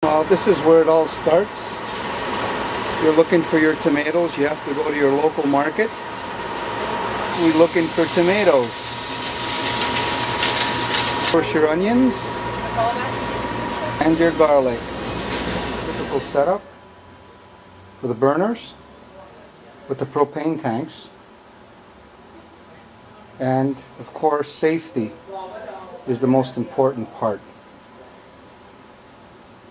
Well, this is where it all starts. You're looking for your tomatoes, you have to go to your local market. We're looking for tomatoes. Of course, your onions and your garlic. Typical setup for the burners with the propane tanks. And of course, safety is the most important part.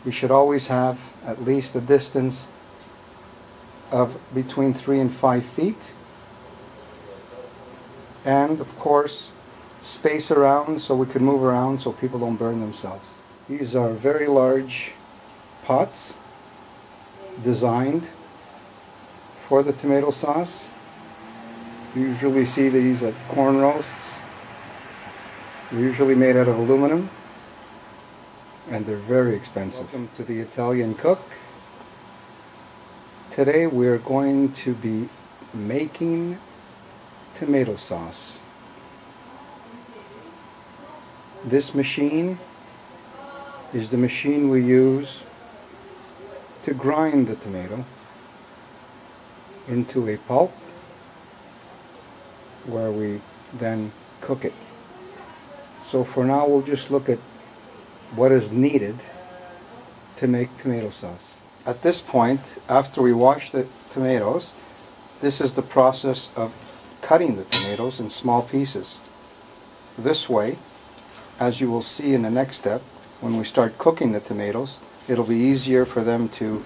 You should always have at least a distance of between 3 and 5 feet. And of course, space around so we can move around so people don't burn themselves. These are very large pots designed for the tomato sauce. You usually see these at corn roasts. They're usually made out of aluminum and they're very expensive. Welcome to the Italian Cook. Today we're going to be making tomato sauce. This machine is the machine we use to grind the tomato into a pulp where we then cook it. So for now we'll just look at what is needed to make tomato sauce. At this point, after we wash the tomatoes, this is the process of cutting the tomatoes in small pieces. This way, as you will see in the next step, when we start cooking the tomatoes, it'll be easier for them to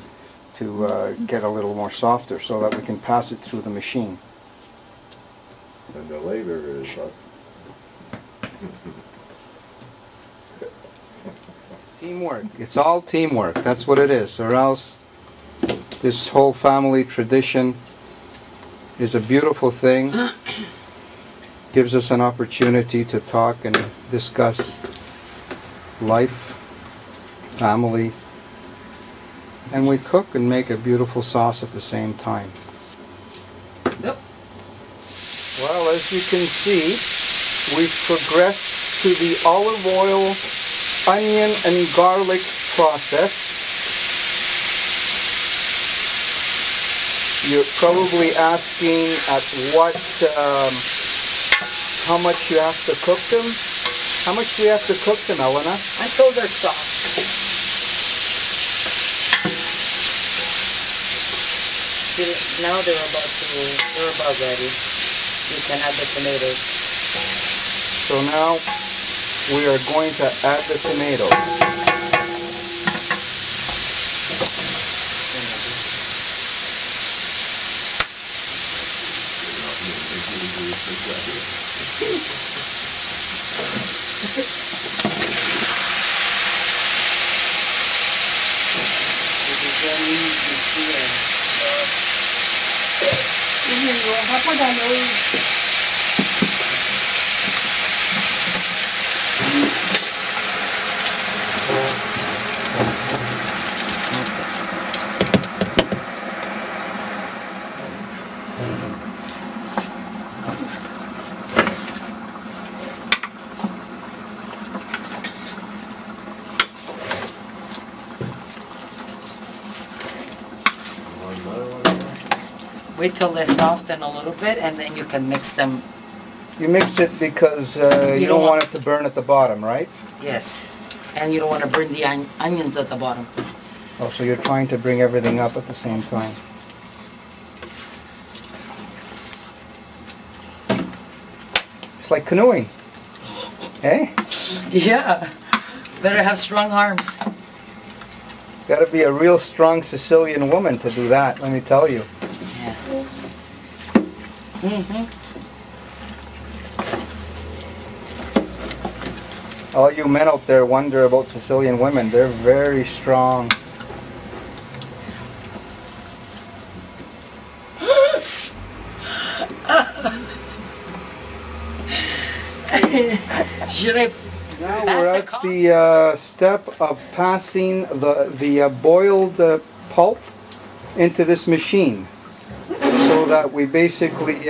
get a little more softer so that we can pass it through the machine. And the labor is up. Teamwork. It's all teamwork. That's what it is. Or else this whole family tradition is a beautiful thing. Gives us an opportunity to talk and discuss life, family, and we cook and make a beautiful sauce at the same time. Yep. Well, as you can see, we've progressed to the olive oil, onion and garlic process. You're probably asking at what, how much you have to cook them. How much do you have to cook them, Elena? Until they're soft. Now they're about ready. You can add the tomatoes. So now we are going to add the tomatoes. Wait till they're soften a little bit and then you can mix them. You mix it because you don't want it to burn at the bottom, right? Yes. And you don't want to burn the onions at the bottom. Oh, so you're trying to bring everything up at the same time. It's like canoeing. Eh? Yeah. Better have strong arms. Got to be a real strong Sicilian woman to do that, let me tell you. Yeah. Mm-hmm. All you men out there wonder about Sicilian women. They're very strong. Now we're at the step of passing the boiled pulp into this machine so that we basically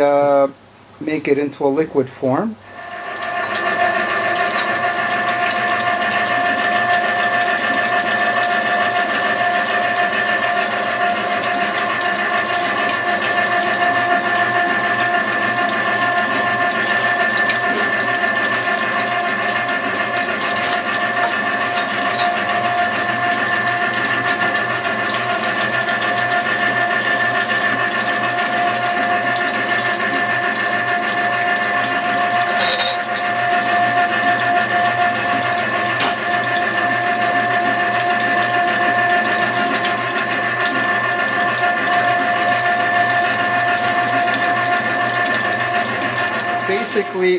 make it into a liquid form.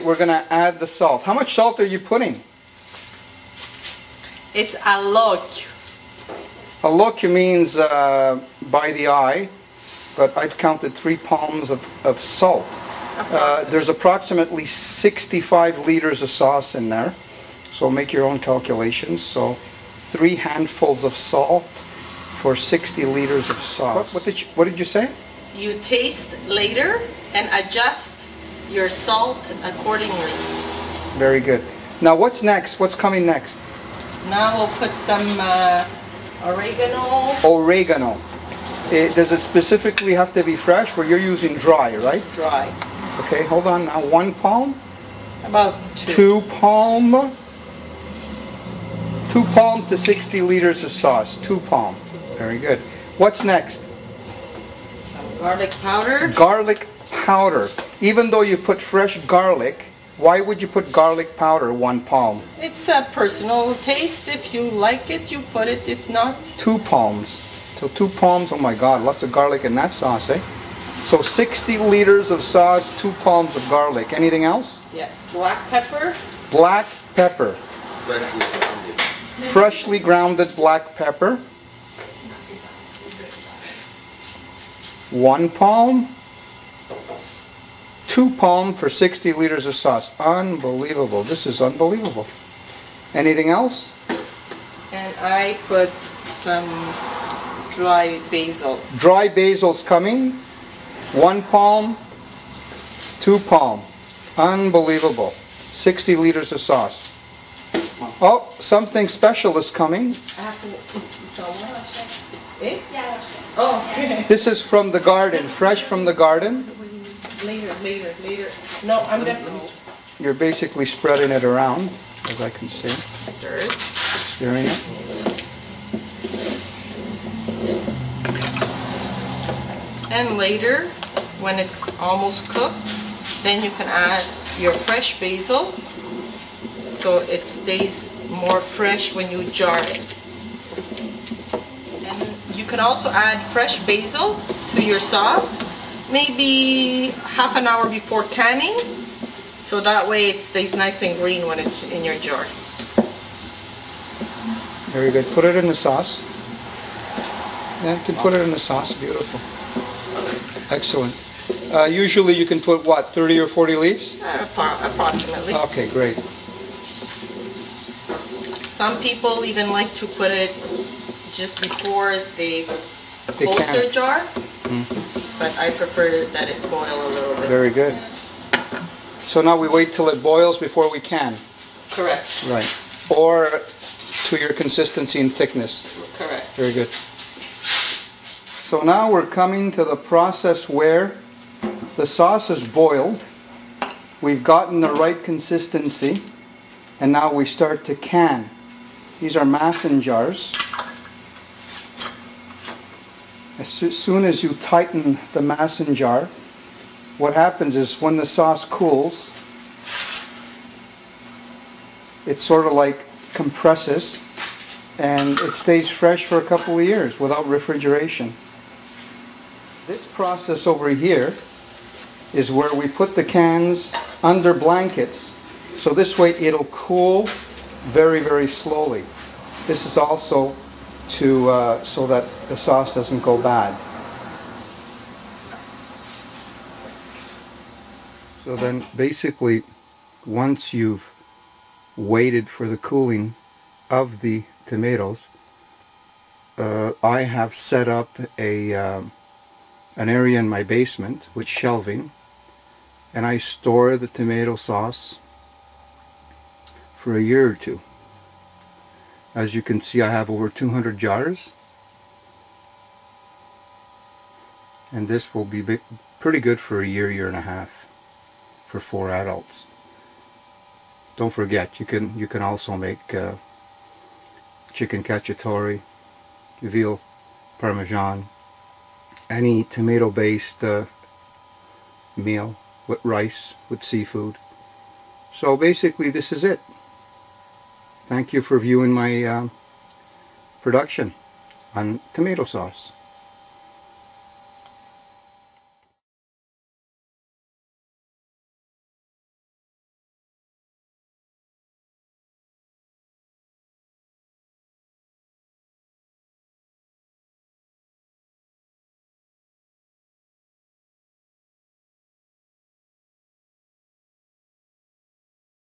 we're going to add the salt. How much salt are you putting? It's a look. A look means by the eye, but I've counted 3 palms of salt. There's approximately 65 liters of sauce in there, so make your own calculations. So 3 handfuls of salt for 60 liters of sauce. What did you say? You taste later and adjust your salt accordingly. Very good. Now what's next? What's coming next? Now we'll put some oregano. Oregano. Does it specifically have to be fresh, or you're using dry, right? Dry. Okay, hold on now. 1 palm? About 2. 2 palm? 2 palm to 60 liters of sauce. 2 palm. Very good. What's next? Some garlic powder. Garlic powder. Even though you put fresh garlic, why would you put garlic powder 1 palm? It's a personal taste. If you like it, you put it. If not... 2 palms. So 2 palms, oh my God, lots of garlic in that sauce, eh? So 60 liters of sauce, 2 palms of garlic. Anything else? Yes. Black pepper. Black pepper. Freshly grounded black pepper. 1 palm. 2 palm for 60 liters of sauce. Unbelievable. This is unbelievable. Anything else? And I put some dry basil. Dry basil's coming. 1 palm. 2 palm. Unbelievable. 60 liters of sauce. Oh, something special is coming. Oh. This is from the garden, fresh from the garden. Later. No, I'm gonna... You're basically spreading it around, as I can see. Stir it. Stirring it. And later, when it's almost cooked, then you can add your fresh basil, so it stays more fresh when you jar it. And you can also add fresh basil to your sauce, maybe half an hour before canning, so that way it stays nice and green when it's in your jar. Very good. Put it in the sauce. Yeah, you can put it in the sauce. Beautiful. Excellent. Usually you can put, what, 30 or 40 leaves? Approximately. Okay, great. Some people even like to put it just before they close their jar, but I prefer that it boil a little bit. Very good. So now we wait till it boils before we can? Correct. Right. Or to your consistency and thickness? Correct. Very good. So now we're coming to the process where the sauce is boiled, we've gotten the right consistency, and now we start to can. These are mason jars. As soon as you tighten the mason jar, what happens is when the sauce cools, it sort of like compresses and it stays fresh for a couple of years without refrigeration. This process over here is where we put the cans under blankets, so this way it'll cool very, very slowly. This is also to so that the sauce doesn't go bad. So then basically, once you've waited for the cooling of the tomatoes, I have set up an area in my basement with shelving, and I store the tomato sauce for a year or two. As you can see, I have over 200 jars, and this will be pretty good for a year, year and a half for 4 adults. Don't forget, you can also make chicken cacciatore, veal parmesan, any tomato-based meal with rice, with seafood. So basically this is it. Thank you for viewing my production on tomato sauce.